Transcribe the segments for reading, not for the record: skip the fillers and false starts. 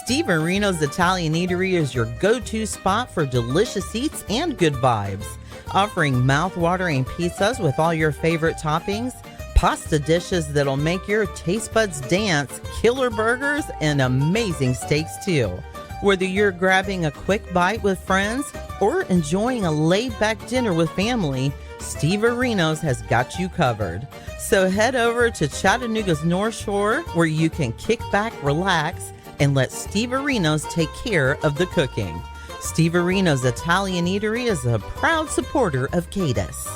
Steve Areno's Italian Eatery is your go-to spot for delicious eats and good vibes. Offering mouth-watering pizzas with all your favorite toppings, pasta dishes that'll make your taste buds dance, killer burgers, and amazing steaks too. Whether you're grabbing a quick bite with friends or enjoying a laid-back dinner with family, Steve Areno's has got you covered. So head over to Chattanooga's North Shore where you can kick back, relax, and let Steve Areno's take care of the cooking. Steve Areno's Italian Eatery is a proud supporter of CADAS.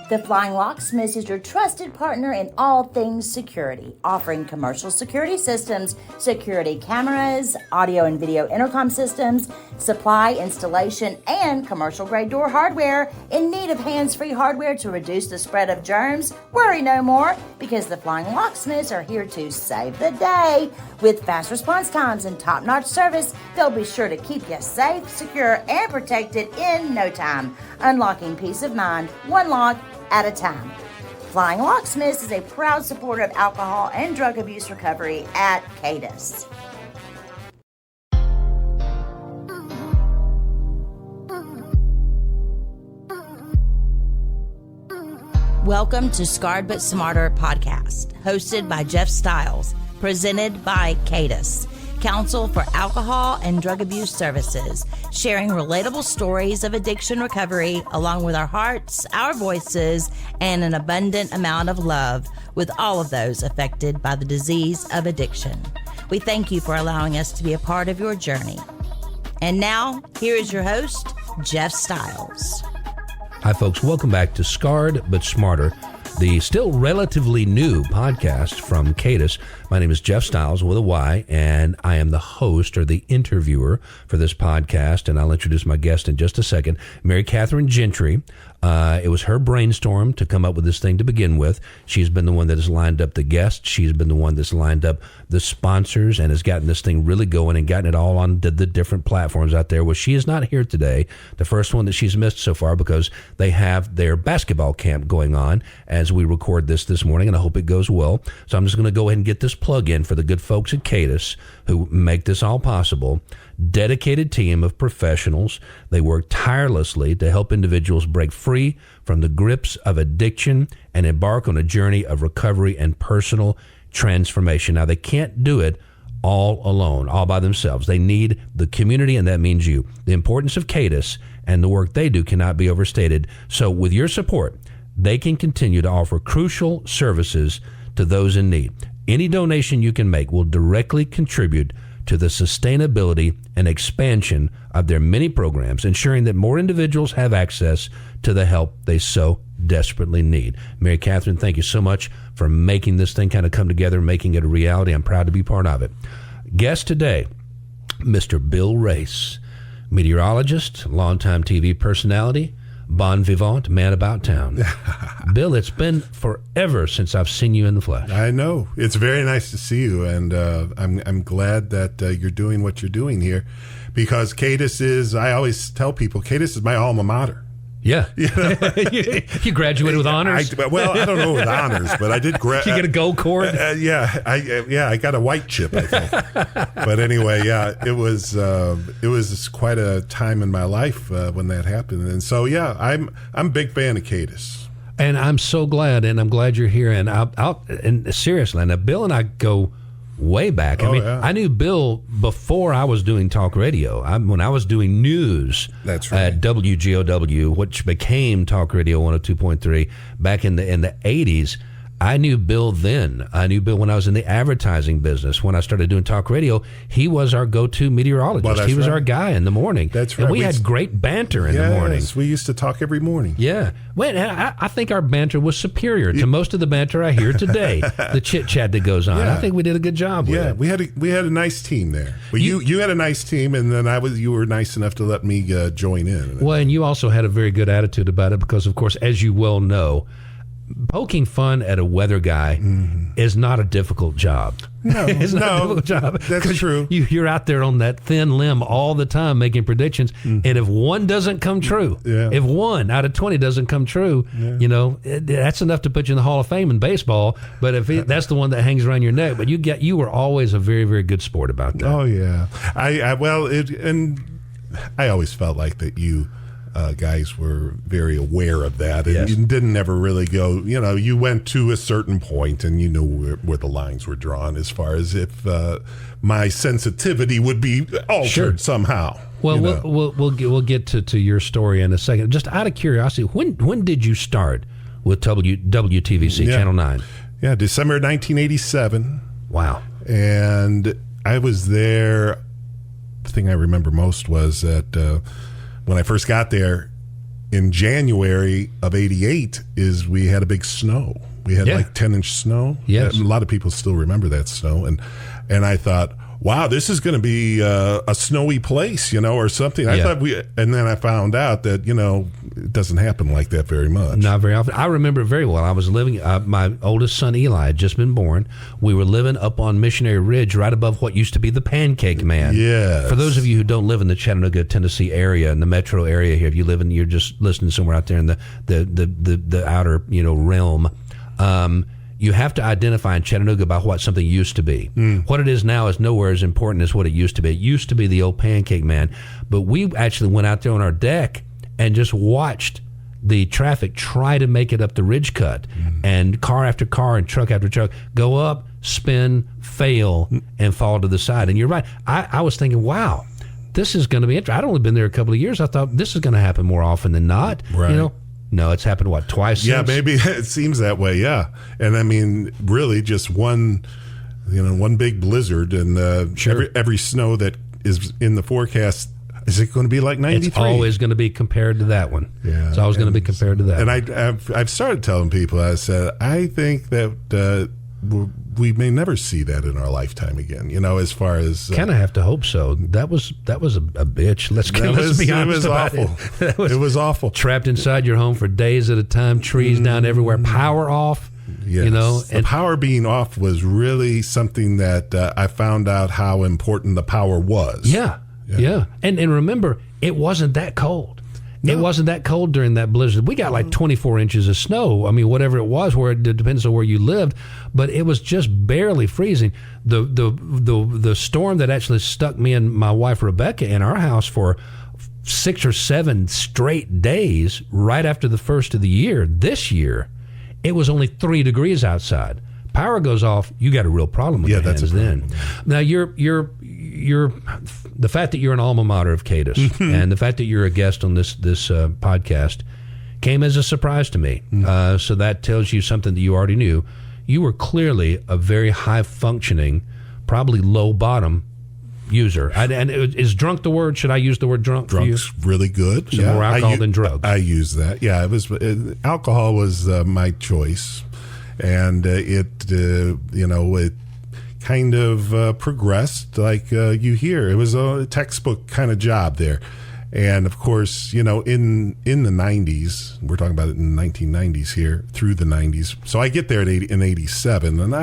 The Flying Locksmith is your trusted partner in all things security, offering commercial security systems, security cameras, audio and video intercom systems, supply, installation, and commercial-grade door hardware. In need of hands-free hardware to reduce the spread of germs? Worry no more, because the Flying Locksmiths are here to save the day. With fast response times and top-notch service, they'll be sure to keep you safe, secure, and protected in no time. Unlocking peace of mind, one lock at a time. Flying Locksmiths is a proud supporter of alcohol and drug abuse recovery at CADAS. Welcome to Scarred But Smarter podcast, hosted by Jeff Stiles, presented by CADAS, Council for Alcohol and Drug Abuse Services, sharing relatable stories of addiction recovery along with our hearts, our voices, and an abundant amount of love with all of those affected by the disease of addiction. We thank you for allowing us to be a part of your journey. And now, here is your host, Jeff Stiles. Hi, folks. Welcome back to Scarred But Smarter, the still relatively new podcast from CADAS. My name is Jeff Stiles with a Y, and I am the host or the interviewer for this podcast, and I'll introduce my guest in just a second, Mary Catherine Gentry. It was her brainstorm to come up with this thing to begin with. She's been the one that has lined up the guests. She's been the one that's lined up the sponsors and has gotten this thing really going and gotten it all on the different platforms out there. Well, she is not here today, the first one that she's missed so far, because they have their basketball camp going on as we record this morning, and I hope it goes well. So I'm just going to go ahead and get this plug in for the good folks at CADAS who make this all possible. Dedicated team of professionals. They work tirelessly to help individuals break free from the grips of addiction and embark on a journey of recovery and personal transformation. Now, they can't do it all alone, all by themselves. They need the community, and that means you. The importance of CADAS and the work they do cannot be overstated. So with your support, they can continue to offer crucial services to those in need. Any donation you can make will directly contribute to the sustainability and expansion of their many programs, ensuring that more individuals have access to the help they so desperately need. Mary Catherine, thank you so much for making this thing kind of come together, making it a reality. I'm proud to be part of it. Guest today, Mr. Bill Race, meteorologist, longtime TV personality, bon vivant, man about town. Bill, it's been forever since I've seen you in the flesh. I know. It's very nice to see you, and I'm glad that you're doing what you're doing here, because CADAS is, I always tell people, CADAS is my alma mater. Yeah. You know? You graduated with honors? Well, I don't know with honors, but I did Did you get a gold cord? I got a white chip, I think. But anyway, yeah, it was quite a time in my life when that happened. And so, yeah, I'm a big fan of CADAS. And I'm so glad, and I'm glad you're here. And and seriously, now Bill and I go way back. I knew Bill before I was doing talk radio. When I was doing news. That's right. At WGOW, which became Talk Radio 102.3 back in the 80s. I knew Bill then. I knew Bill when I was in the advertising business. When I started doing talk radio, he was our go-to meteorologist. Well, he was our guy in the morning. That's right. And we had great banter in the morning. Yes, we used to talk every morning. Yeah. Well, I think our banter was superior to most of the banter I hear today. The chit-chat that goes on. Yeah. I think we did a good job with it. we had a nice team there. Well, you had a nice team, and then you were nice enough to let me join in. Well, and you also had a very good attitude about it because, of course, as you well know, poking fun at a weather guy is not a difficult job. No, it's not a difficult job. That's true. You're out there on that thin limb all the time making predictions, and if one doesn't come true, if 1 out of 20 doesn't come true, that's enough to put you in the Hall of Fame in baseball. But if that's the one that hangs around your neck, but you were always a very, very good sport about that. Oh yeah, I always felt like that you guys were very aware of that, and you didn't ever really go. You went to a certain point, and you knew where the lines were drawn as far as if my sensitivity would be altered somehow. Well, we'll get to your story in a second. Just out of curiosity, when did you start with WTVC Channel 9? Yeah, December 1987. Wow. And I was there. The thing I remember most was that when I first got there in January of 88 is we had a big snow. We had like 10-inch snow. Yes. A lot of people still remember that snow. And I thought, wow, this is going to be a snowy place, or something. I thought and then I found out that, it doesn't happen like that very much. Not very often. I remember it very well. I was living, my oldest son Eli had just been born. We were living up on Missionary Ridge right above what used to be the Pancake Man. Yes. For those of you who don't live in the Chattanooga, Tennessee area, in the metro area here, if you live in, you're just listening somewhere out there in the outer, realm, you have to identify in Chattanooga by what something used to be. What it is now is nowhere as important as what it used to be. It used to be the old Pancake Man. But we actually went out there on our deck and just watched the traffic try to make it up the ridge cut. And car after car and truck after truck go up, spin, fail, and fall to the side. And you're right. I was thinking, wow, this is going to be interesting. I'd only been there a couple of years. I thought this is going to happen more often than not. Right. No, it's happened, twice since? Yeah, maybe it seems that way, yeah. And I mean, really just one big blizzard, and every snow that is in the forecast, is it going to be like 93? It's always going to be compared to that one. Yeah. It's always going to be compared to that and one. I've started telling people, I said, I think that we may never see that in our lifetime again, as far as... kind of have to hope so. That was a bitch. Let's be honest about it. It was awful. Trapped inside your home for days at a time, trees down everywhere, power off. Yes. The power being off was really something that I found out how important the power was. Yeah. And remember, it wasn't that cold. No. It wasn't that cold during that blizzard. We got like 24 inches of snow. I mean, whatever it was, it depends on where you lived, but it was just barely freezing. The storm that actually stuck me and my wife Rebecca in our house for 6 or 7 straight days right after the first of the year, this year, it was only 3 degrees outside. Power goes off, you got a real problem with your hands then. Now, you're the fact that you're an alma mater of CADAS and the fact that you're a guest on this podcast came as a surprise to me. So that tells you something that you already knew. You were clearly a very high-functioning, probably low-bottom user. And is drunk the word? Should I use the word drunk? Drunk's really good. So more alcohol than drugs. I use that. Yeah, alcohol was my choice. And it kind of progressed like you hear. It was a textbook kind of job there. And of course, in the 90s, we're talking about it in the 1990s here, through the 90s. So I get there in 87, and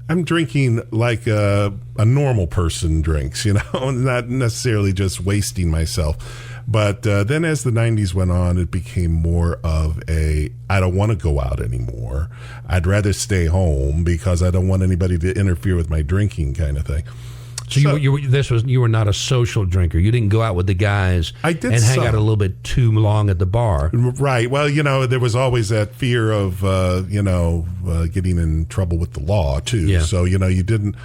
I'm drinking like a normal person drinks, not necessarily just wasting myself. But then as the 90s went on, it became more of I don't want to go out anymore. I'd rather stay home because I don't want anybody to interfere with my drinking kind of thing. So you were not a social drinker. You didn't go out with the guys and hang out a little bit too long at the bar. Right. Well, there was always that fear of, getting in trouble with the law, too. Yeah. So, you didn't...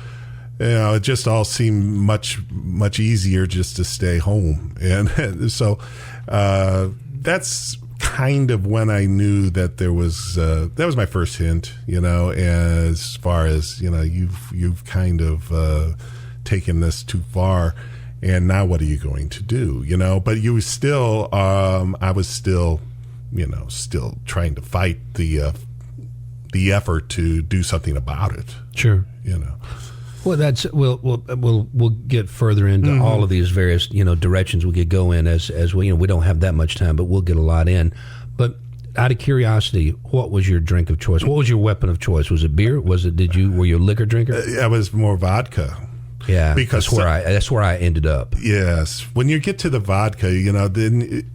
it just all seemed much, much easier just to stay home. And so that's kind of when I knew that that was my first hint, as far as, you've kind of taken this too far. And now what are you going to do? But you still, I was still, still trying to fight the effort to do something about it. Sure. Well, we'll get further into all of these various directions we could go in as we we don't have that much time, but we'll get a lot in. But out of curiosity, what was your drink of choice? What was your weapon of choice? Was it beer? Were you a liquor drinker? I was more vodka. Yeah, because that's where I ended up. Yes, when you get to the vodka, then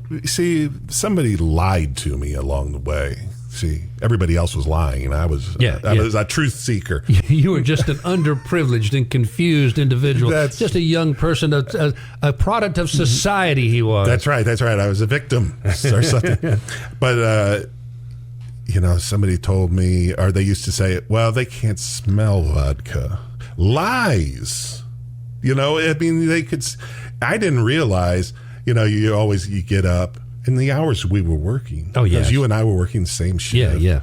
somebody lied to me along the way. See, everybody else was lying, and I was a truth seeker. You were just an underprivileged and confused individual, just a young person, a product of society. He was. That's right. I was a victim or something. But somebody told me, or they used to say, "Well, they can't smell vodka." Lies. They could. I didn't realize. You get up. In the hours we were working. Oh, yeah. Because you and I were working the same shift. Yeah.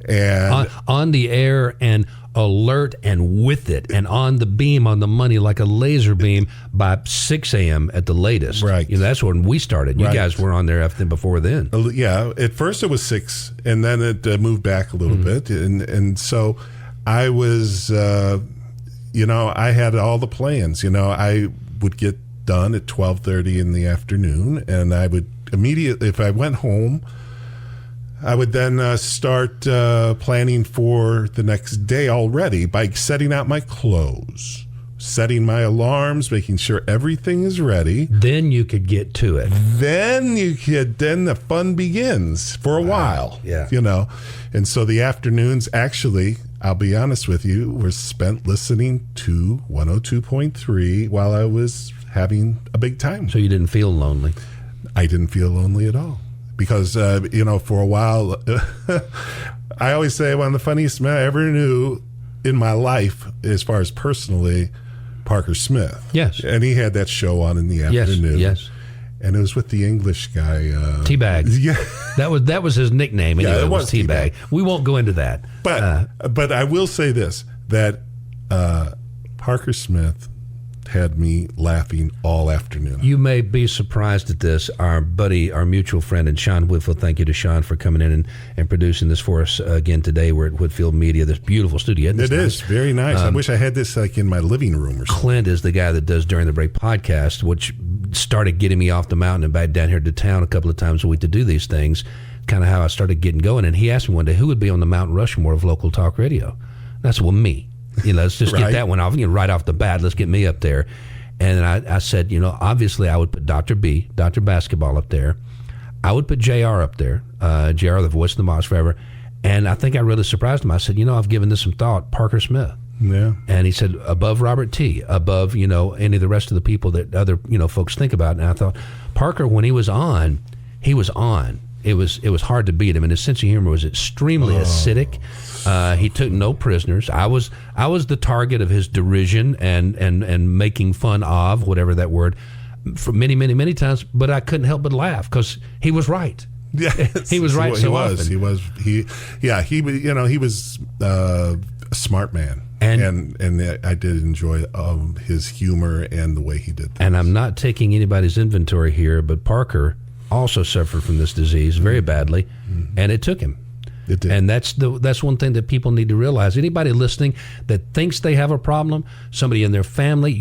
And on the air and alert and with it and on the beam, on the money like a laser beam by 6 a.m. at the latest. Right. That's when we started. You right. guys were on there before then. Yeah. At first it was 6, and then it moved back a little bit. And so I was, I had all the plans. I would get done at 12:30 in the afternoon, and I would immediately, if I went home, I would then start planning for the next day already by setting out my clothes, setting my alarms, making sure everything is ready. Then you could get to it. Then the fun begins for a while. Yeah. And so the afternoons, actually, I'll be honest with you, were spent listening to 102.3 while I was having a big time. So you didn't feel lonely? I didn't feel lonely at all because, for a while, I always say one of the funniest men I ever knew in my life, as far as personally, Parker Smith. Yes. And he had that show on in the afternoon. Yes. And it was with the English guy. Teabag. Yeah. That was his nickname. Anyway, it was Teabag. We won't go into that. But I will say this, that Parker Smith had me laughing all afternoon. You may be surprised at this. Our mutual friend, and Sean Whitfield, thank you to Sean for coming in and producing this for us again today. We're at Whitfield Media, this beautiful studio. It is very nice. I wish I had this in my living room or something. Clint is the guy that does During the Break podcast, which started getting me off the mountain and back down here to town a couple of times a week to do these things, kind of how I started getting going. And he asked me one day, who would be on the Mount Rushmore of local talk radio? That's me. Let's just get that one off. Right off the bat, let's get me up there. And I said, obviously I would put Dr. B, Dr. Basketball up there. I would put JR up there, JR, the voice of the Moss forever. And I think I really surprised him. I said, I've given this some thought, Parker Smith. Yeah. And he said, above Robert T., above, any of the rest of the people that other, folks think about. And I thought, Parker, when he was on, he was on. It was hard to beat him, and his sense of humor was extremely acidic. He took no prisoners. I was the target of his derision and making fun of, whatever that word, for many, many, many times. But I couldn't help but laugh because he was right. Yes, he was right. He was. He was a smart man, and I did enjoy his humor and the way he did things. And I'm not taking anybody's inventory here, but Parker also suffered from this disease very badly, and it took him. It did. And that's one thing that people need to realize. Anybody listening that thinks they have a problem, somebody in their family,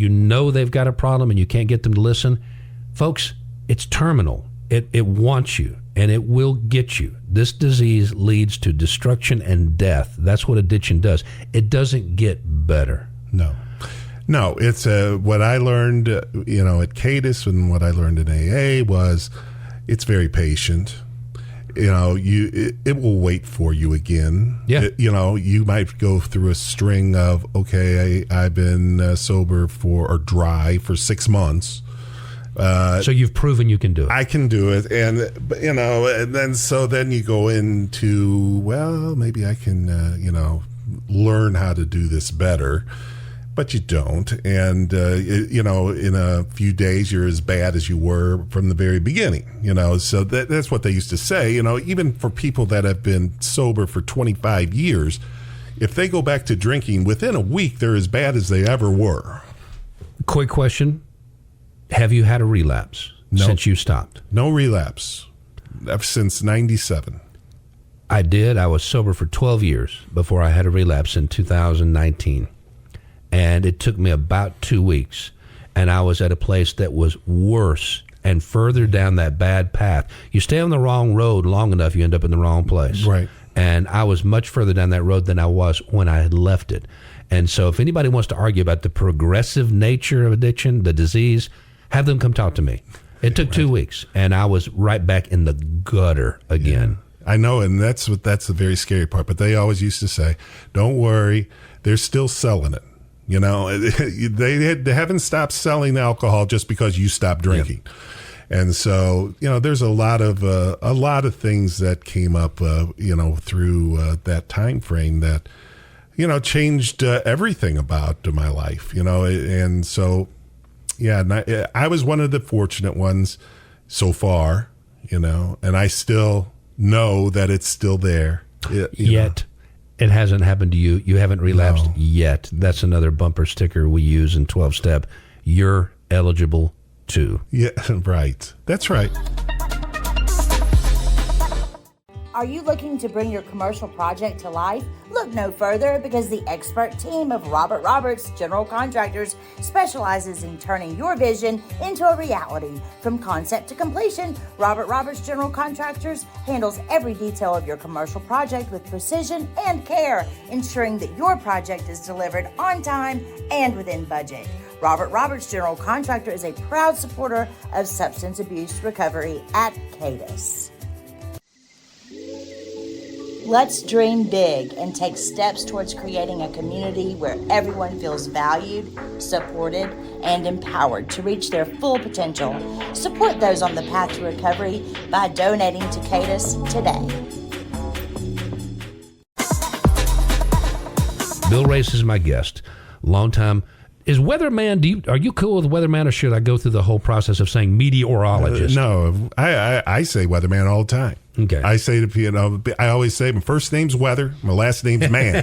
they've got a problem and you can't get them to listen, folks, it's terminal. It wants you, and it will get you. This disease leads to destruction and death. That's what addiction does. It doesn't get better. No, it's what I learned, at CADAS, and what I learned in AA was it's very patient. It will wait for you again. Yeah. You might go through a string of, I've been sober or dry for 6 months. So you've proven you can do it. I can do it. And, and then you go into, well, maybe I can, learn how to do this better. But you don't. And, in a few days, you're as bad as you were from the very beginning, So that's what they used to say, even for people that have been sober for 25 years, if they go back to drinking, within a week, they're as bad as they ever were. Quick question. Have you had a relapse since you stopped? No relapse. Since 97. I did. I was sober for 12 years before I had a relapse in 2019. And it took me about 2 weeks. And I was at a place that was worse and further down that bad path. You stay on the wrong road long enough, you end up in the wrong place. Right. And I was much further down that road than I was when I had left it. And so if anybody wants to argue about the progressive nature of addiction, the disease, have them come talk to me. It took 2 weeks, and I was right back in the gutter again. Yeah. I know, and that's the very scary part. But they always used to say, don't worry, they're still selling it. You know, they haven't stopped selling alcohol just because you stopped drinking. Yeah. And so, you know, there's a lot of things that came up, you know, through that time frame that, you know, changed everything about my life, you know. And so, yeah, I was one of the fortunate ones so far, you know, and I still know that it's still there. Yet. It hasn't happened to you. You haven't relapsed yet. That's another bumper sticker we use in 12-step. You're eligible too. Yeah, right. That's right. Are you looking to bring your commercial project to life? Look no further, because the expert team of Robert Roberts General Contractors specializes in turning your vision into a reality. From concept to completion, Robert Roberts General Contractors handles every detail of your commercial project with precision and care, ensuring that your project is delivered on time and within budget. Robert Roberts General Contractor is a proud supporter of substance abuse recovery at CADAS. Let's dream big and take steps towards creating a community where everyone feels valued, supported, and empowered to reach their full potential. Support those on the path to recovery by donating to CADAS today. Bill Race is my guest. Long time. Is Weatherman, are you cool with Weatherman, or should I go through the whole process of saying meteorologist? No, I say Weatherman all the time. Okay. I say to people, I always say my first name's Weather, my last name's Man.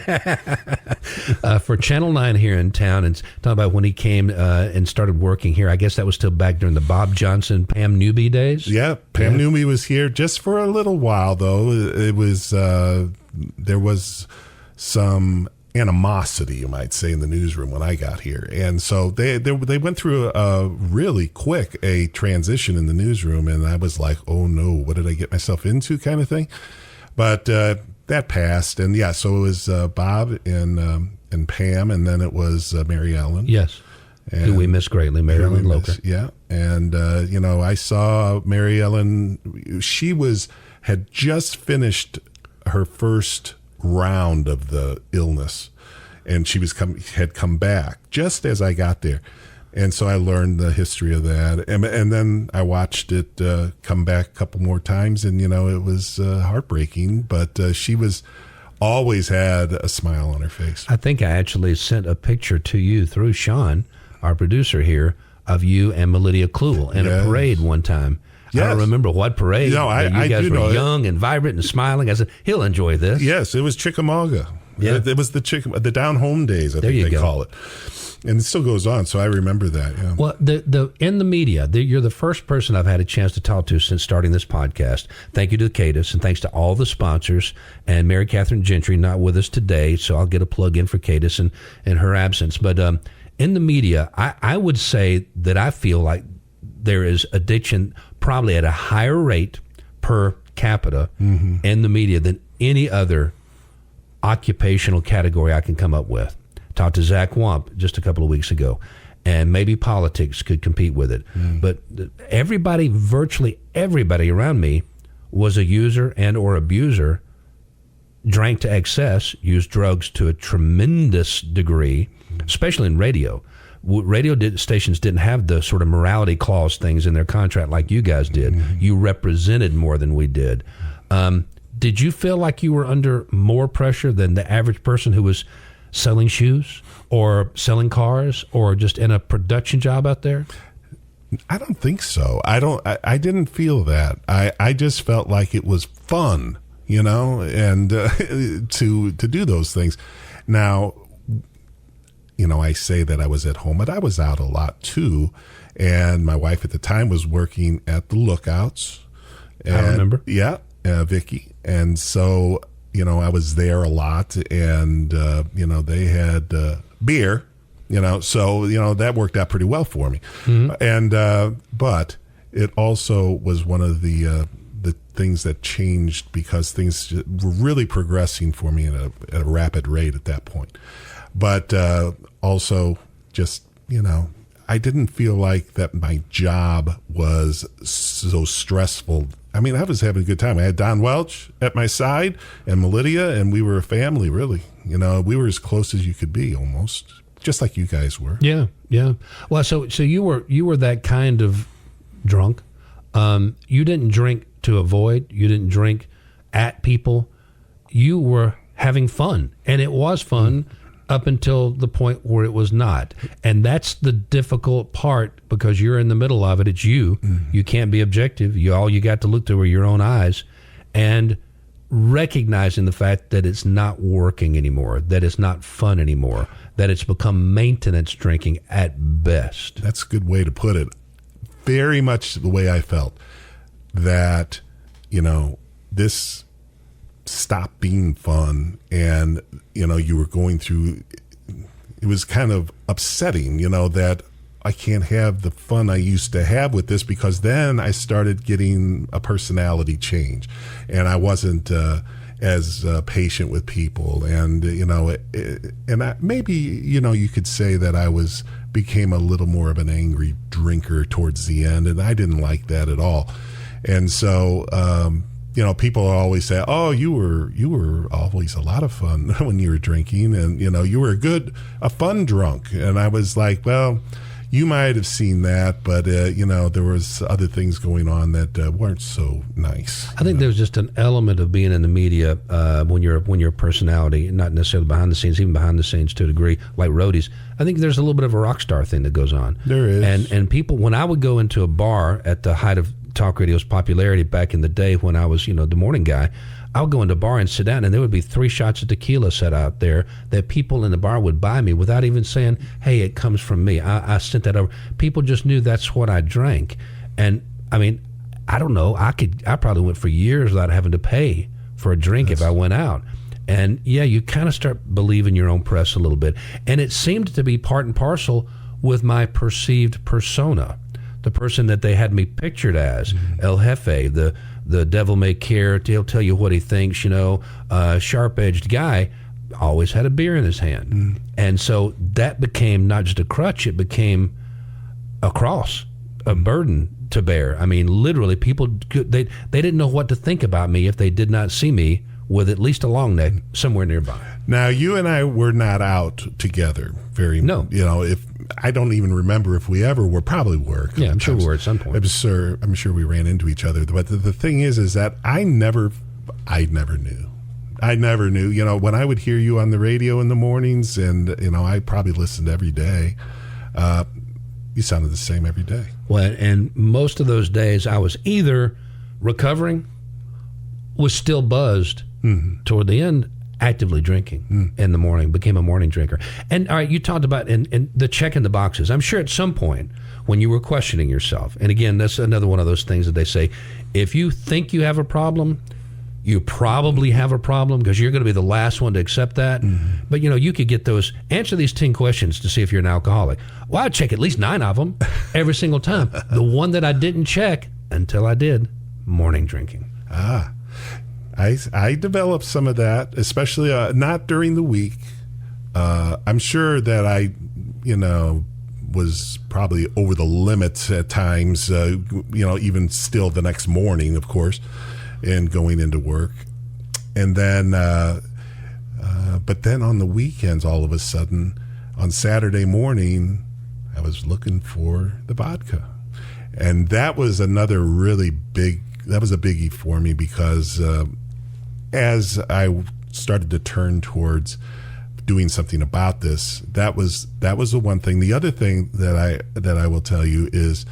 For Channel 9 here in town, and talking about when he came and started working here, I guess that was still back during the Bob Johnson, Pam Newby days? Yeah, Pam Newby was here just for a little while, though. It was, there was some animosity, you might say, in the newsroom when I got here. And so they went through a really quick transition in the newsroom, and I was like, oh no, what did I get myself into, kind of thing. But that passed, and yeah, so it was Bob and Pam, and then it was Mary Ellen. Yes. Who we miss greatly, Mary Ellen Loker. Yeah. And you know, I saw Mary Ellen, she had just finished her first round of the illness, and she had come back just as I got there, and so I learned the history of that, and then I watched it come back a couple more times, and you know, it was heartbreaking, but she always had a smile on her face. I think I actually sent a picture to you through Sean, our producer here, of you and Melidia Kluel in a parade one time. Yes. I don't remember what parade. No, you guys were young and vibrant and smiling. I said, he'll enjoy this. Yes, it was Chickamauga. Yeah. It was the down home days, I think they call it. And it still goes on, so I remember that. Yeah. Well, in the media, you're the first person I've had a chance to talk to since starting this podcast. Thank you to CADAS, and thanks to all the sponsors. And Mary Catherine Gentry, not with us today, so I'll get a plug in for CADAS in her absence. But in the media, I would say that I feel like there is addiction probably at a higher rate per capita in the media than any other occupational category I can come up with. Talked to Zach Wamp just a couple of weeks ago, and maybe politics could compete with it. But virtually everybody around me was a user and or abuser, drank to excess, used drugs to a tremendous degree, especially in radio. Radio stations didn't have the sort of morality clause things in their contract like you guys did. You represented more than we did. Did you feel like you were under more pressure than the average person who was selling shoes or selling cars or just in a production job out there? I don't think so. I didn't feel that. I just felt like it was fun, you know, and to do those things. Now, you know, I say that I was at home, but I was out a lot too. And my wife at the time was working at the Lookouts. I remember. Yeah, Vicky. And so, you know, I was there a lot, and, you know, they had beer, you know, so, you know, that worked out pretty well for me. And, but it also was one of the things that changed because things were really progressing for me at a rapid rate at that point. But also just, I didn't feel like that my job was so stressful. I mean, I was having a good time. I had Don Welch at my side and Melidia, and we were a family, really. We were as close as you could be almost, just like you guys were. Yeah, yeah. Well, so you were that kind of drunk. You didn't drink to avoid. You didn't drink at people. You were having fun, and it was fun up until the point where it was not. And that's the difficult part because you're in the middle of it. It's you. You can't be objective. All you got to look to are your own eyes, and recognizing the fact that it's not working anymore, that it's not fun anymore, that it's become maintenance drinking at best. That's a good way to put it. Very much the way I felt, that, this stopped being fun, and, you were going through, it was kind of upsetting, that I can't have the fun I used to have with this, because then I started getting a personality change, and I wasn't as patient with people, and, maybe, you could say that I became a little more of an angry drinker towards the end, and I didn't like that at all. And so, people always say, "Oh, you were always a lot of fun when you were drinking, and you were a fun drunk." And I was like, "Well, you might have seen that, but there was other things going on that weren't so nice." I think there's just an element of being in the media when you're a personality, not necessarily behind the scenes, even behind the scenes to a degree, like roadies. I think there's a little bit of a rock star thing that goes on. There is, and people, when I would go into a bar at the height of talk radio's popularity back in the day when I was, the morning guy, I would go into a bar and sit down, and there would be 3 shots of tequila set out there that people in the bar would buy me without even saying, "Hey, it comes from me. I sent that over." People just knew that's what I drank. And I mean, I don't know. I probably went for years without having to pay for a drink if I went out. And yeah, you kind of start believing your own press a little bit. And it seemed to be part and parcel with my perceived persona. The person that they had me pictured as, El Jefe, the devil may care, he'll tell you what he thinks, sharp-edged guy, always had a beer in his hand. And so that became not just a crutch, it became a cross, a burden to bear. I mean, literally, people, they didn't know what to think about me if they did not see me with at least a long neck somewhere nearby. Now, you and I were not out together very much. No. If I don't even remember if we ever were, probably were. Yeah, I'm sure we were at some point. I'm sure we ran into each other. But the thing is that I never knew. I never knew. When I would hear you on the radio in the mornings, and, I probably listened every day, you sounded the same every day. Well, and most of those days I was either recovering, was still buzzed toward the end, actively drinking in the morning, became a morning drinker. And all right, you talked about and the checking the boxes. I'm sure at some point when you were questioning yourself, and again, that's another one of those things that they say, if you think you have a problem, you probably have a problem, because you're going to be the last one to accept that. But you could get those, answer these 10 questions to see if you're an alcoholic. Well, I'd check at least 9 of them every single time. The one that I didn't check until I did, morning drinking. I developed some of that, especially not during the week. I'm sure that I, was probably over the limits at times, even still the next morning, of course, and going into work. And then, but then on the weekends, all of a sudden, on Saturday morning, I was looking for the vodka. And that was another really that was a biggie for me, because as I started to turn towards doing something about this, that was the one thing. The other thing that I will tell you is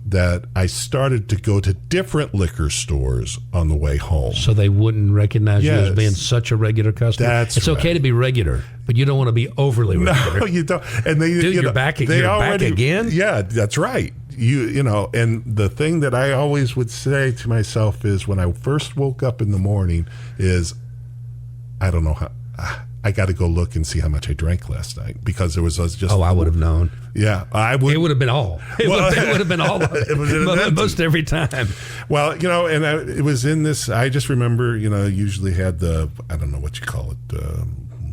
that I started to go to different liquor stores on the way home, so they wouldn't recognize you as being such a regular customer. It's right. Okay to be regular, but you don't want to be overly regular. No, you don't. And you're back again. Yeah, that's right. And the thing that I always would say to myself is, when I first woke up in the morning, is I don't know how I got to go look and see how much I drank last night, because there was just. Oh, I would have known. Yeah, I would. It would have been all. It would have been all. Most every time. Well, and it was in this. I just remember, usually had the, I don't know what you call it,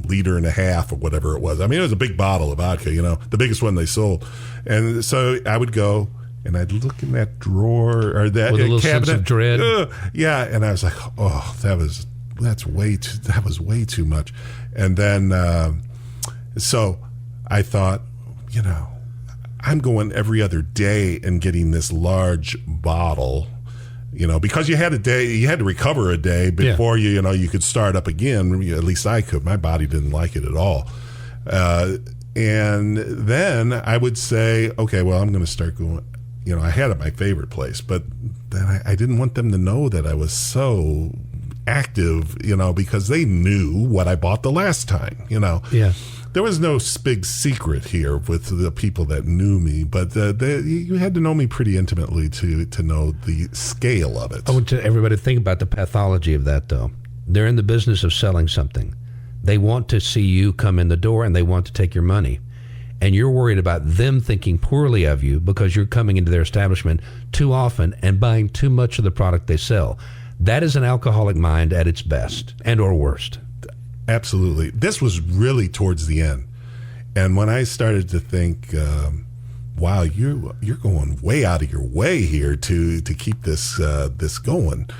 liter and a half or whatever it was. I mean, it was a big bottle of vodka, the biggest one they sold, and so I would go. And I'd look in that drawer or that with a little cabinet. sense of dread. Yeah, and I was like, oh, that was way too much. And then, so I thought, I'm going every other day and getting this large bottle, because you had to recover a day before you could start up again. At least I could. My body didn't like it at all. And then I would say, okay, well, I'm going to start going. I had it at my favorite place, but then I didn't want them to know that I was so active, because they knew what I bought the last time, Yeah. There was no big secret here with the people that knew me, but you had to know me pretty intimately to know the scale of it. I want everybody to think about the pathology of that, though. They're in the business of selling something. They want to see you come in the door, and they want to take your money. And you're worried about them thinking poorly of you because you're coming into their establishment too often and buying too much of the product they sell. That is an alcoholic mind at its best and or worst. Absolutely. This was really towards the end. And when I started to think, wow, you're going way out of your way here to keep this going.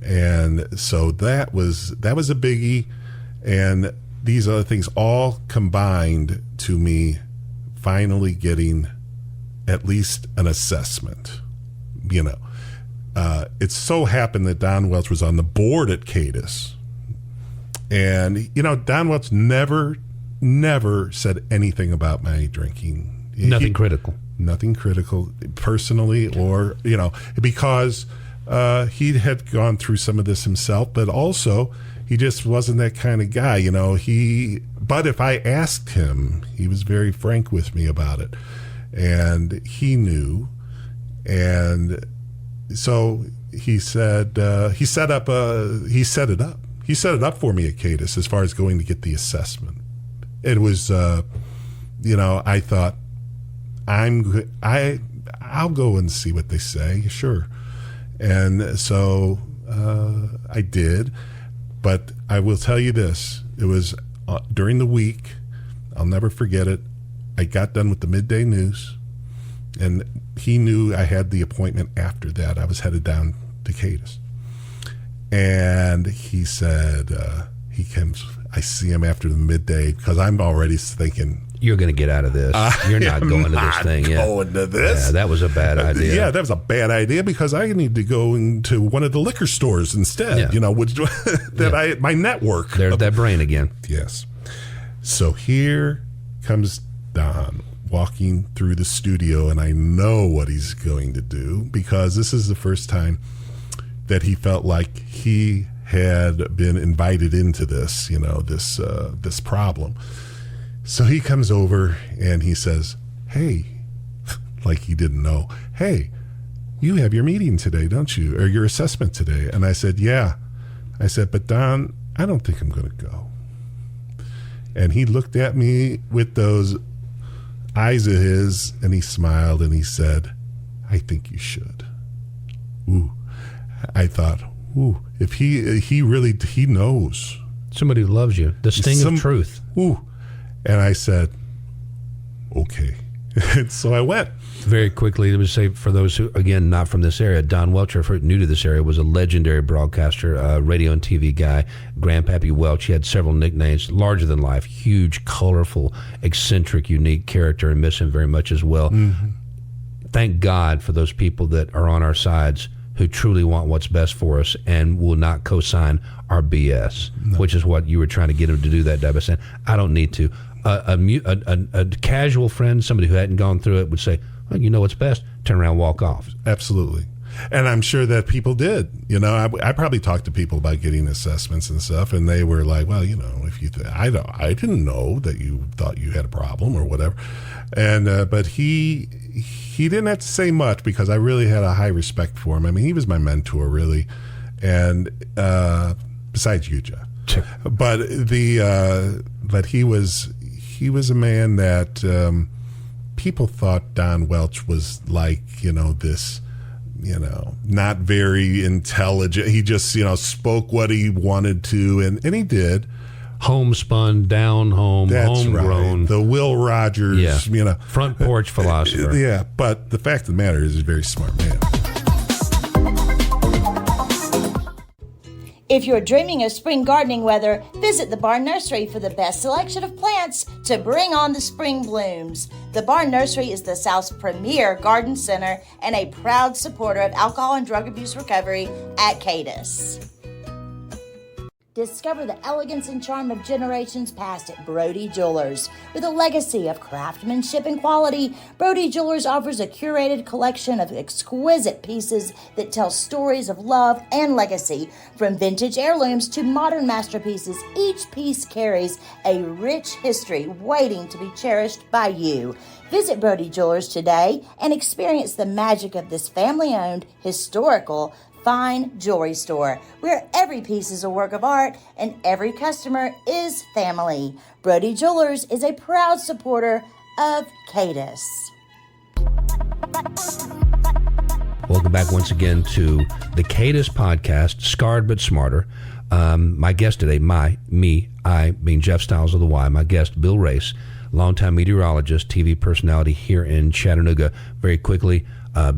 And so that was a biggie. And these other things all combined to me finally getting at least an assessment. It so happened that Don Welch was on the board at CADAS. And, Don Welch never said anything about my drinking. Nothing critical. Nothing critical personally or, because he had gone through some of this himself, but also he just wasn't that kind of guy, but if I asked him, he was very frank with me about it, and he knew. And so he said, he set it up for me at CADAS as far as going to get the assessment. It was, I thought, I'll go and see what they say. Sure. And so, I did. But I will tell you this, it was during the week, I'll never forget it, I got done with the midday news, and he knew I had the appointment after that. I was headed down to CADAS. And he said, he comes, I see him after the midday, because I'm already thinking, you're going to get out of this. You're not going to this thing. Going to this. Yeah, that was a bad idea. Yeah, that was a bad idea, because I need to go into one of the liquor stores instead. Which my network. There's that brain again. Yes. So here comes Don walking through the studio, and I know what he's going to do, because this is the first time that he felt like he had been invited into this, this problem. So he comes over and he says, hey, like he didn't know, hey, you have your meeting today, don't you? Or your assessment today. And I said, yeah. I said, but Don, I don't think I'm going to go. And he looked at me with those eyes of his, and he smiled and he said, I think you should. Ooh. I thought, ooh, if he really knows. Somebody who loves you. The sting of truth. Ooh. And I said, okay. So I went. Very quickly, let me say, for those who, again, not from this area, Don Welch, new to this area, was a legendary broadcaster, radio and TV guy, Grandpappy Welch. He had several nicknames, larger than life, huge, colorful, eccentric, unique character, and miss him very much as well. Mm-hmm. Thank God for those people that are on our sides who truly want what's best for us and will not co-sign our BS, which is what you were trying to get him to do that day by saying, I don't need to. A casual friend, somebody who hadn't gone through it, would say, well, you know what's best, turn around, walk off. Absolutely. And I'm sure that people did. I probably talked to people about getting assessments and stuff, and they were like, well, if you I didn't know that you thought you had a problem or whatever. And but he didn't have to say much, because I really had a high respect for him. I mean, he was my mentor, really. And besides you, Jeff. But but he was a man that people thought Don Welch was like, this, not very intelligent. He just, spoke what he wanted to, and he did. Homespun, down home, That's homegrown. Right. The Will Rogers, front porch philosopher. Yeah, but the fact of the matter is he's a very smart man. If you're dreaming of spring gardening weather, visit the Barn Nursery for the best selection of plants to bring on the spring blooms. The Barn Nursery is the South's premier garden center and a proud supporter of alcohol and drug abuse recovery at CADAS. Discover the elegance and charm of generations past at Brody Jewelers. With a legacy of craftsmanship and quality, Brody Jewelers offers a curated collection of exquisite pieces that tell stories of love and legacy. From vintage heirlooms to modern masterpieces, each piece carries a rich history waiting to be cherished by you. Visit Brody Jewelers today and experience the magic of this family-owned, historical, fine jewelry store, where every piece is a work of art and every customer is family. Brody Jewelers is a proud supporter of CADAS. Welcome back once again to the CADAS podcast, Scarred But Smarter. My guest today, I being Jeff Stiles of the Y, my guest, Bill Race, longtime meteorologist, TV personality here in Chattanooga. Very quickly,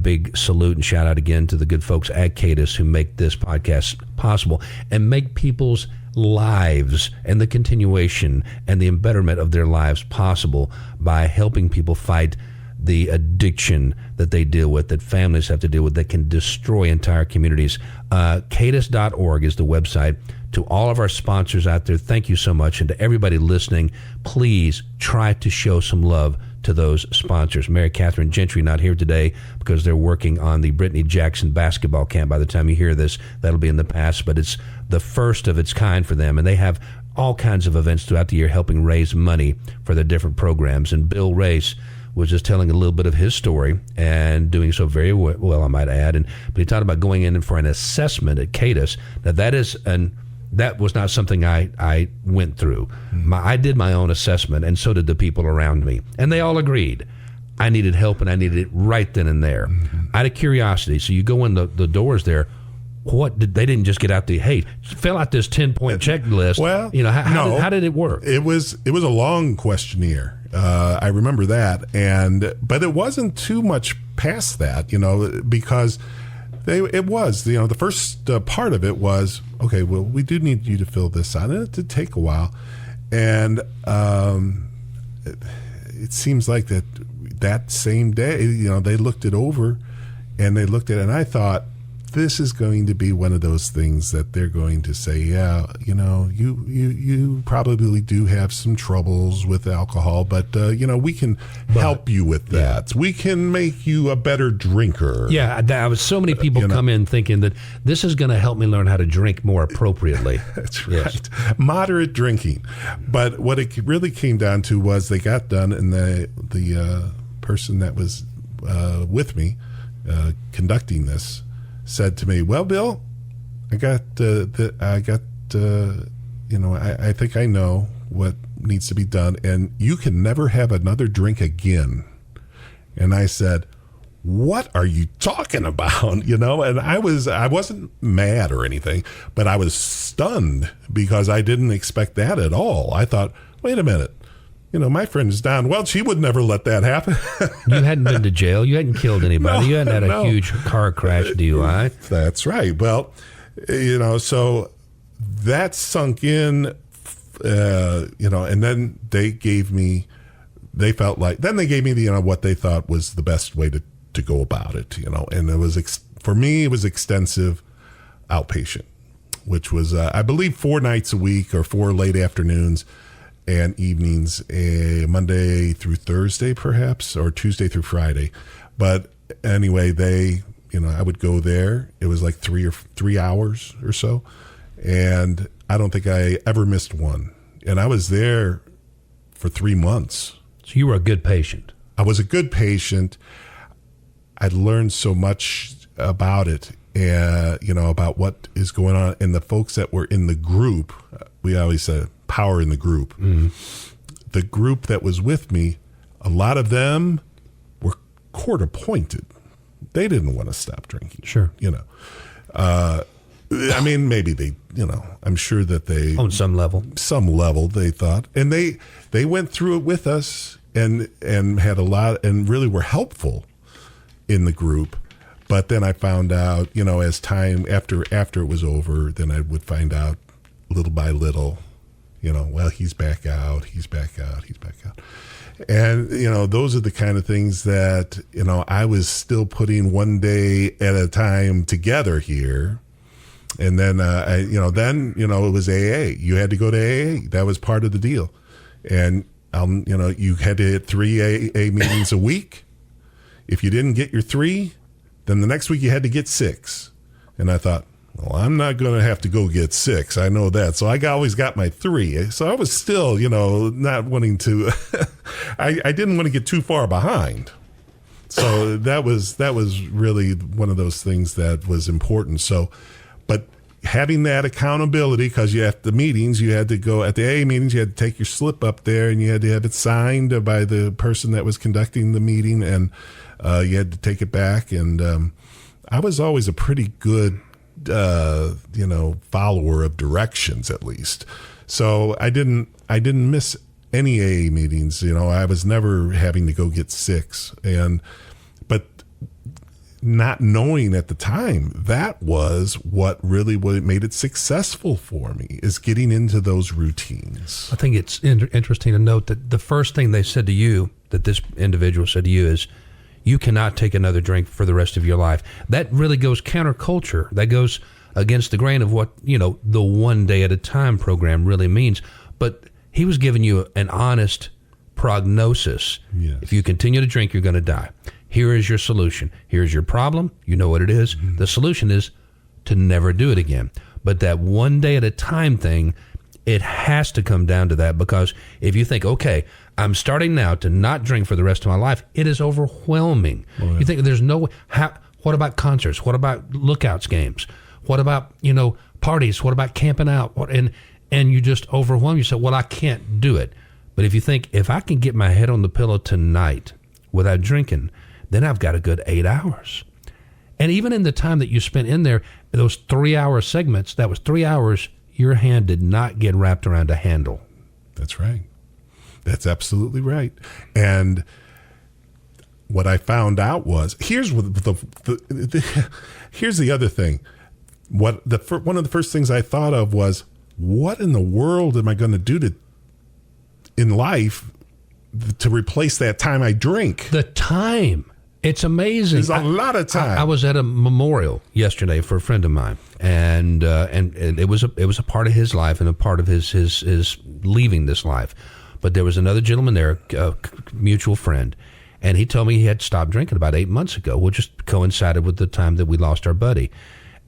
big salute and shout out again to the good folks at CADAS who make this podcast possible and make people's lives and the continuation and the embetterment of their lives possible by helping people fight the addiction that they deal with, that families have to deal with, that can destroy entire communities. CADAS.org is the website. To all of our sponsors out there, thank you so much. And to everybody listening, please try to show some love to those sponsors. Mary Catherine Gentry not here today because they're working on the Brittany Jackson basketball camp. By the time you hear this, that'll be in the past, but it's the first of its kind for them. And they have all kinds of events throughout the year helping raise money for their different programs. And Bill Race was just telling a little bit of his story and doing so very well, I might add. But he talked about going in for an assessment at CADAS. Now, that was not something I went through. I did my own assessment, and so did the people around me. And they all agreed. I needed help, and I needed it right then and there. Out of curiosity, so you go in the doors there, they didn't just get out hey, fill out this 10-point checklist. Well, how did it work? It was a long questionnaire. I remember that, but it wasn't too much past that, because it was, the first part of it was, okay, well, we do need you to fill this out. And it did take a while. And it seems like that same day, they looked it over and they looked at it. And I thought, this is going to be one of those things that they're going to say, yeah, you probably do have some troubles with alcohol, but we can help you with that. We can make you a better drinker. Yeah, so many people come in thinking that this is going to help me learn how to drink more appropriately. That's right. Yes. Moderate drinking. But what it really came down to was they got done, and the person that was with me conducting this said to me, "Well, Bill, I think I know what needs to be done, and you can never have another drink again." And I said, "What are you talking about?" And I wasn't mad or anything, but I was stunned because I didn't expect that at all. I thought, wait a minute. My friend is Don Welch. He would never let that happen. You hadn't been to jail. You hadn't killed anybody. You hadn't had a huge car crash DUI. That's right. Well, so that sunk in, and then they gave me what they thought was the best way to go about it, and it was, for me, it was extensive outpatient, which was, I believe, 4 nights a week or 4 late afternoons and evenings, Monday through Thursday, perhaps, or Tuesday through Friday. But anyway, I would go there. It was like 3 hours or so. And I don't think I ever missed one. And I was there for 3 months. So you were a good patient. I was a good patient. I'd learned so much about it, about what is going on. And the folks that were in the group, we always said, power in the group. The group that was with me, a lot of them were court appointed. They didn't want to stop drinking. Sure. I mean, maybe they, I'm sure that they, on some level they thought, and they went through it with us and had a lot and really were helpful in the group. But then I found out, as time after it was over, then I would find out little by little, well, he's back out. And, those are the kind of things that, I was still putting one day at a time together here. And then, it was AA. You had to go to AA. That was part of the deal. And, you had to hit 3 AA meetings a week. If you didn't get your 3, then the next week you had to get 6. And I thought, well, I'm not going to have to go get 6. I know that. So I always got my 3. So I was still, not wanting to, I didn't want to get too far behind. So that was really one of those things that was important. So, but having that accountability, because you have the meetings, you had to go at the AA meetings, you had to take your slip up there and you had to have it signed by the person that was conducting the meeting, and you had to take it back. And I was always a pretty good, follower of directions, at least. So I didn't miss any AA meetings. I was never having to go get 6, but not knowing at the time, that was what made it successful for me, is getting into those routines. I think it's interesting to note that the first thing they said to you, that this individual said to you, is, you cannot take another drink for the rest of your life. That really goes counterculture. That goes against the grain of what, the 1 day at a time program really means. But he was giving you an honest prognosis. Yes. If you continue to drink, you're going to die. Here is your solution. Here's your problem. You know what it is. Mm-hmm. The solution is to never do it again. But that 1 day at a time thing, it has to come down to that, because if you think, okay, I'm starting now to not drink for the rest of my life, it is overwhelming. Oh, yeah. You think there's no way. What about concerts? What about lookouts games? What about, parties? What about camping out? And you just overwhelm yourself. Well, I can't do it. But if you think, if I can get my head on the pillow tonight without drinking, then I've got a good 8 hours. And even in the time that you spent in there, those 3-hour segments, that was 3 hours, your hand did not get wrapped around a handle. That's right. That's absolutely right. And what I found out was, here's the other thing. One of the first things I thought of was, what in the world am I going to do in life to replace that time I drink? The time. It's amazing. There's a lot of time. I was at a memorial yesterday for a friend of mine, and it was a part of his life and a part of his leaving this life. But there was another gentleman there, a mutual friend, and he told me he had stopped drinking about 8 months ago, which just coincided with the time that we lost our buddy.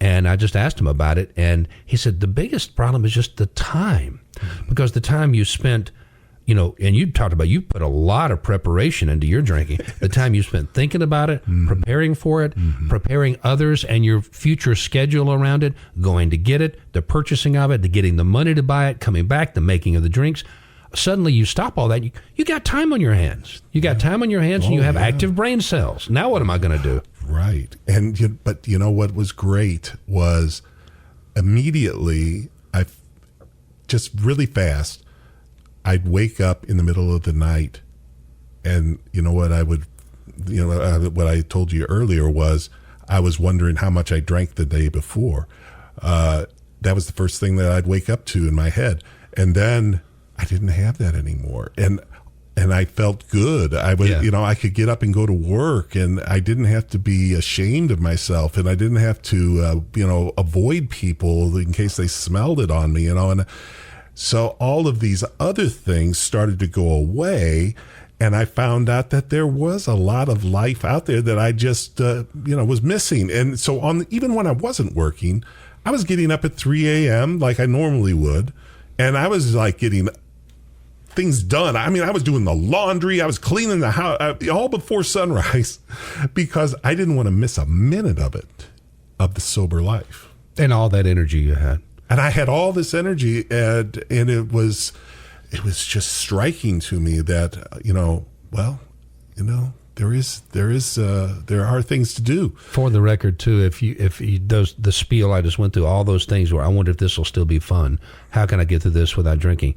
And I just asked him about it, and he said the biggest problem is just the time, because the time you spent, and you talked about, you put a lot of preparation into your drinking. The time you spent thinking about it, preparing for it, preparing others and your future schedule around it, going to get it, the purchasing of it, the getting the money to buy it, coming back, the making of the drinks. Suddenly you stop all that. You got time on your hands. You got time on your hands, and you have active brain cells. Now what am I going to do? Right. But what was great was immediately, just really fast, I'd wake up in the middle of the night, and what I told you earlier was, I was wondering how much I drank the day before. That was the first thing that I'd wake up to in my head. And then I didn't have that anymore. And I felt good. I was, I could get up and go to work, and I didn't have to be ashamed of myself, and I didn't have to, avoid people in case they smelled it on me, and so all of these other things started to go away, and I found out that there was a lot of life out there that I just, was missing. And so even when I wasn't working, I was getting up at 3 a.m. like I normally would, and I was like getting things done. I mean, I was doing the laundry, I was cleaning the house, all before sunrise, because I didn't want to miss a minute of it, of the sober life. And all that energy you had. And I had all this energy, and it was just striking to me that, there are things to do. For the record, too, if he does the spiel I just went through, all those things where I wonder if this will still be fun. How can I get through this without drinking?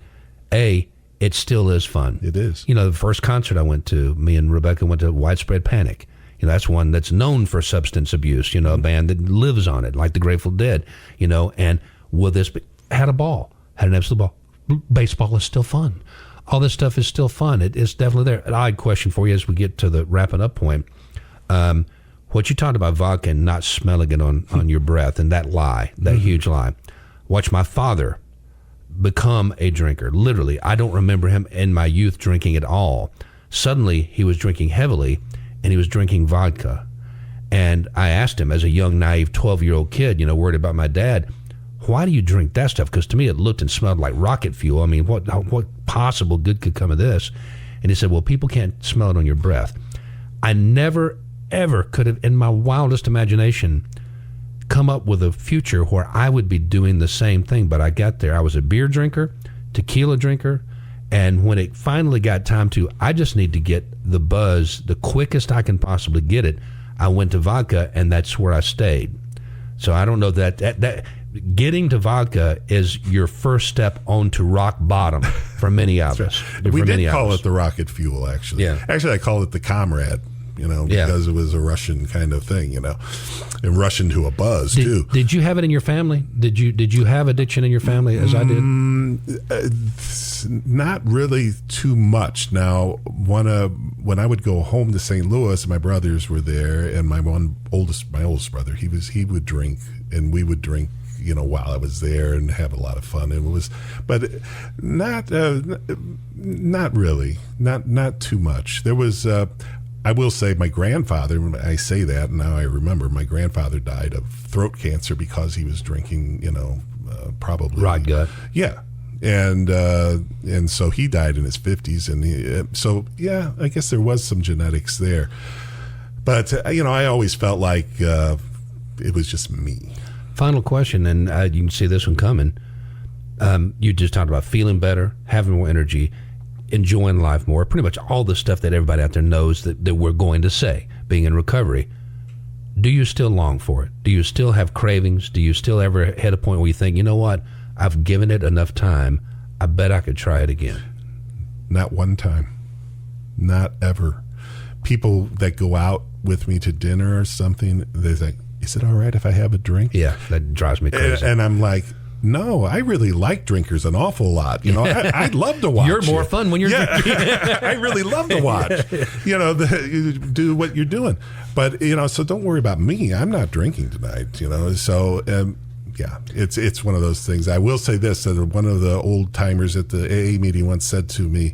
It still is fun. It is. The first concert I went to, me and Rebecca went to Widespread Panic. That's one that's known for substance abuse, a band that lives on it, like the Grateful Dead, and with this, had a ball, had an absolute ball. Baseball is still fun. All this stuff is still fun. It's definitely there. An odd question for you as we get to the wrapping up point. What you talked about vodka and not smelling it on your breath, and that lie, that huge lie. Watch my father become a drinker. Literally, I don't remember him in my youth drinking at all. Suddenly, he was drinking heavily, and he was drinking vodka. And I asked him, as a young, naive 12-year-old kid, worried about my dad, why do you drink that stuff? Because to me, it looked and smelled like rocket fuel. I mean, what possible good could come of this? And he said, well, people can't smell it on your breath. I never, ever could have, in my wildest imagination, come up with a future where I would be doing the same thing. But I got there. I was a beer drinker, tequila drinker, and when it finally got time I just need to get the buzz the quickest I can possibly get it, I went to vodka, and that's where I stayed. So I don't know that getting to vodka is your first step onto rock bottom for many of us. We did call it the rocket fuel, actually. Yeah. Actually, I call it the comrade, because it was a Russian kind of thing, and Russian to a buzz, too. Did you have it in your family? Did you have addiction in your family, as I did? Not really too much. Now, when I would go home to St. Louis, my brothers were there, and my oldest brother, he would drink, and we would drink, while I was there, and have a lot of fun. But not really, not too much. There was. I will say my grandfather, I say that, and now I remember, my grandfather died of throat cancer because he was drinking, probably. Rot gut. Yeah. And so he died in his 50s. And I guess there was some genetics there. But, I always felt like it was just me. Final question, and you can see this one coming. You just talked about feeling better, having more energy, enjoying life more, pretty much all the stuff that everybody out there knows that we're going to say, being in recovery. Do you still long for it? Do you still have cravings? Do you still ever hit a point where you think, you know what, I've given it enough time, I bet I could try it again? Not one time. Not ever. People that go out with me to dinner or something, they think, is it all right if I have a drink? Yeah, that drives me crazy. And I'm like, no, I really like drinkers an awful lot. I'd love to watch. You're more fun when you're drinking. I really love to watch. You do what you're doing. But, so don't worry about me. I'm not drinking tonight, So, it's one of those things. I will say this, that one of the old timers at the AA meeting once said to me,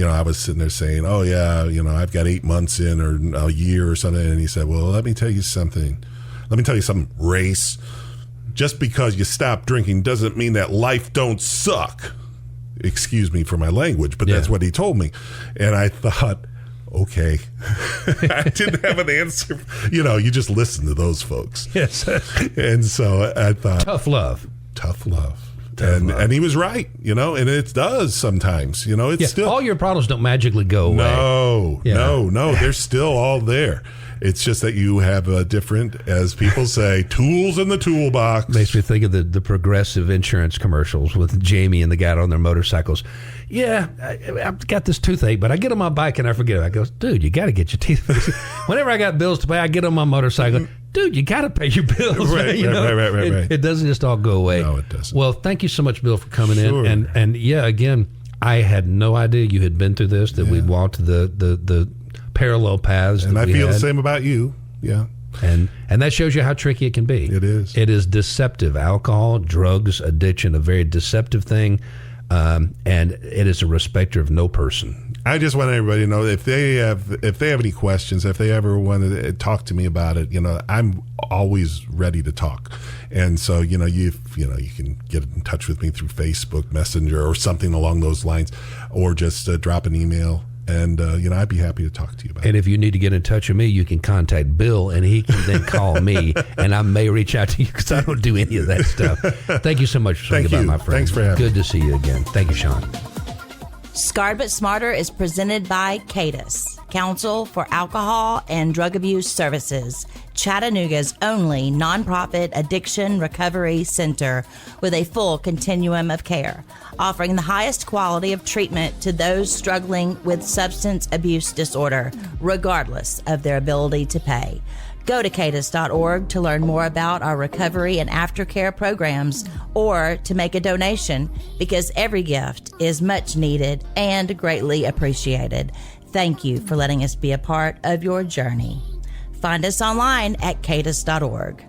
I was sitting there saying, oh, yeah, I've got 8 months in or a year or something. And he said, well, let me tell you something, Race. Just because you stop drinking doesn't mean that life don't suck. Excuse me for my language, but that's what he told me. And I thought, okay. I didn't have an answer. You just listen to those folks. Yes. And so I thought, Tough love. And he was right, and it does sometimes, it's still. All your problems don't magically go away. No, they're still all there. It's just that you have a different, as people say, tools in the toolbox. Makes me think of the Progressive insurance commercials with Jamie and the guy on their motorcycles. Yeah, I've got this toothache, but I get on my bike and I forget it. I go, dude, you got to get your teeth fixed. Whenever I got bills to pay, I get on my motorcycle. Dude, you got to pay your bills. Right. It doesn't just all go away. No, it doesn't. Well, thank you so much, Bill, for coming in. And again, I had no idea you had been through this, that we'd walked the parallel paths. And I feel the same about you. Yeah. And that shows you how tricky it can be. It is. It is deceptive. Alcohol, drugs, addiction, a very deceptive thing. And it is a respecter of no person. I just want everybody to know if they have any questions, if they ever want to talk to me about it, I'm always ready to talk. And so, you can get in touch with me through Facebook Messenger or something along those lines, or just drop an email. And, I'd be happy to talk to you about it. And if you need to get in touch with me, you can contact Bill, and he can then call me, and I may reach out to you because I don't do any of that stuff. Thank you so much for swinging by, my friend. Thanks for having me. Good to see you again. Thank you, Sean. Scarred But Smarter is presented by CADAS, Council for Alcohol and Drug Abuse Services, Chattanooga's only nonprofit addiction recovery center with a full continuum of care, offering the highest quality of treatment to those struggling with substance abuse disorder, regardless of their ability to pay. Go to CADAS.org to learn more about our recovery and aftercare programs or to make a donation, because every gift is much needed and greatly appreciated. Thank you for letting us be a part of your journey. Find us online at CADAS.org.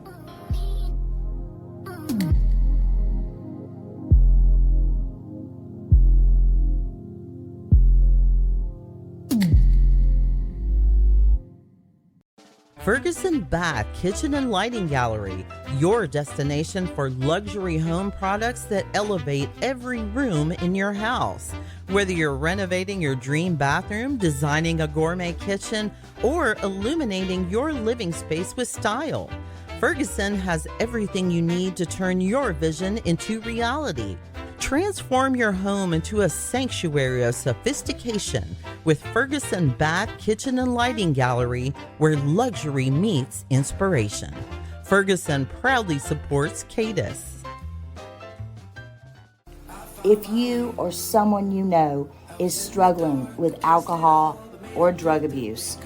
Ferguson Bath Kitchen and Lighting Gallery, your destination for luxury home products that elevate every room in your house. Whether you're renovating your dream bathroom, designing a gourmet kitchen, or illuminating your living space with style, Ferguson has everything you need to turn your vision into reality. Transform your home into a sanctuary of sophistication with Ferguson Bath Kitchen and Lighting Gallery, where luxury meets inspiration. Ferguson proudly supports CADAS. If you or someone you know is struggling with alcohol or drug abuse,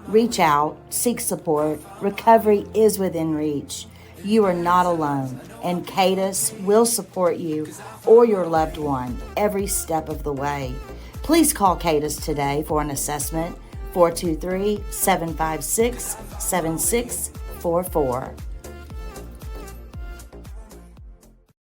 reach out, seek support. Recovery is within reach. You are not alone, and CADAS will support you or your loved one every step of the way. Please call CADAS today for an assessment, 423-756-7644.